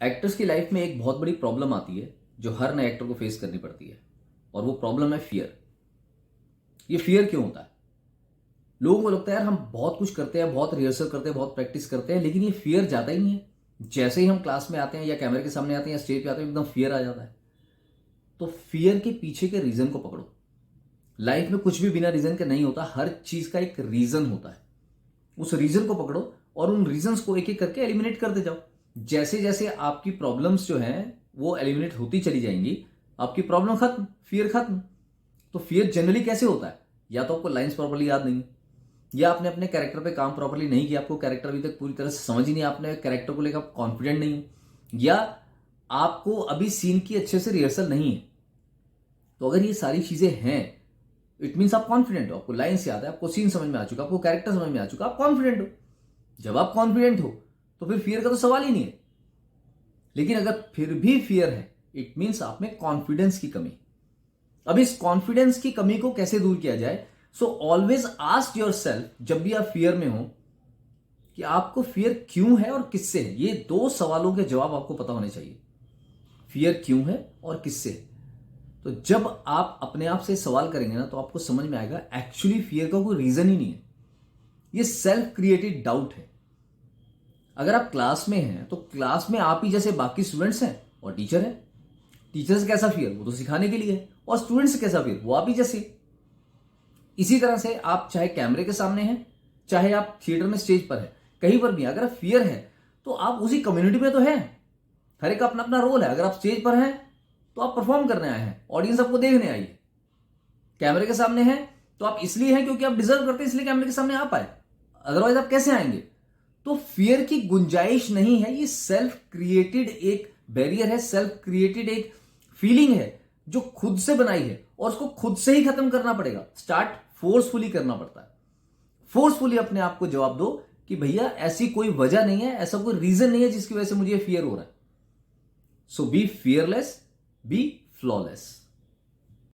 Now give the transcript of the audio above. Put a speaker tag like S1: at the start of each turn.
S1: Actors की life में एक बहुत बड़ी प्रॉब्लम आती है जो हर नए एक्टर को फेस करनी पड़ती है, और वो प्रॉब्लम है फियर। ये फियर क्यों होता है? लोगों को लगता है यार हम बहुत कुछ करते हैं, बहुत रिहर्सल करते हैं, बहुत प्रैक्टिस करते हैं, लेकिन ये फियर जाता ही नहीं है। जैसे ही हम क्लास में आते हैं या कैमरे के सामने आते हैं या स्टेज पे आते हैं, एकदम फियर आ जाता है। तो फियर के पीछे के रीजन को पकड़ो। लाइफ में कुछ भी बिना रीजन के नहीं होता, हर चीज का एक रीजन होता है। उस रीजन को पकड़ो और उन रीजंस को एक एक करके एलिमिनेट करते जाओ। जैसे जैसे आपकी प्रॉब्लम्स जो हैं वो एलिमिनेट होती चली जाएंगी, आपकी प्रॉब्लम खत्म, फियर खत्म। तो फियर जनरली कैसे होता है? या तो आपको लाइंस प्रॉपर्ली याद नहीं है, या आपने अपने कैरेक्टर पे काम प्रॉपर्ली नहीं किया, आपको कैरेक्टर अभी तक पूरी तरह से समझ ही नहीं, आपने कैरेक्टर को लेकर कॉन्फिडेंट नहीं हो, या आपको अभी सीन की अच्छे से रिहर्सल नहीं है। तो अगर ये सारी चीजें हैं, इट मीन्स आप कॉन्फिडेंट हो, आपको लाइन्स याद है, आपको सीन समझ में आ चुका, आपको कैरेक्टर समझ में आ चुका, आप कॉन्फिडेंट हो। जब आप कॉन्फिडेंट हो तो फिर फियर का तो सवाल ही नहीं है। लेकिन अगर फिर भी फियर है, इट मीन्स आप में कॉन्फिडेंस की कमी। अब इस कॉन्फिडेंस की कमी को कैसे दूर किया जाए? So always ask your self, जब भी आप फियर में हो, कि आपको फियर क्यों है और किससे है। ये दो सवालों के जवाब आपको पता होने चाहिए, फियर क्यों है और किससे है। तो जब आप अपने आप से सवाल करेंगे ना, तो आपको समझ में आएगा एक्चुअली फियर का कोई रीजन ही नहीं है, ये सेल्फ क्रिएटेड डाउट है। अगर आप क्लास में हैं तो क्लास में आप ही जैसे बाकी स्टूडेंट्स हैं और टीचर है। टीचर से कैसा फियर? वो तो सिखाने के लिए है। और स्टूडेंट से कैसा फियर? वो आप ही जैसे। इसी तरह से आप चाहे कैमरे के सामने हैं, चाहे आप थिएटर में स्टेज पर है, कहीं पर भी अगर फियर है तो आप उसी कम्युनिटी में तो हैं। हर एक का अपना अपना रोल है। अगर आप स्टेज पर हैं तो आप परफॉर्म करने आए हैं, ऑडियंस आपको देखने आई है। कैमरे के सामने हैं तो आप इसलिए हैं क्योंकि आप डिजर्व करते हैं, इसलिए कैमरे के सामने आ पाए, अदरवाइज आप कैसे आएंगे? तो फियर की गुंजाइश नहीं है। ये सेल्फ क्रिएटेड एक बैरियर है, सेल्फ क्रिएटेड एक फीलिंग है जो खुद से बनाई है, और उसको खुद से ही खत्म करना पड़ेगा। स्टार्ट फोर्सफुली करना पड़ता है। फोर्सफुली अपने आप को जवाब दो कि भैया ऐसी कोई वजह नहीं है, ऐसा कोई रीजन नहीं है जिसकी वजह से मुझे फियर हो रहा है। सो बी फियरलेस, बी फ्लॉलेस।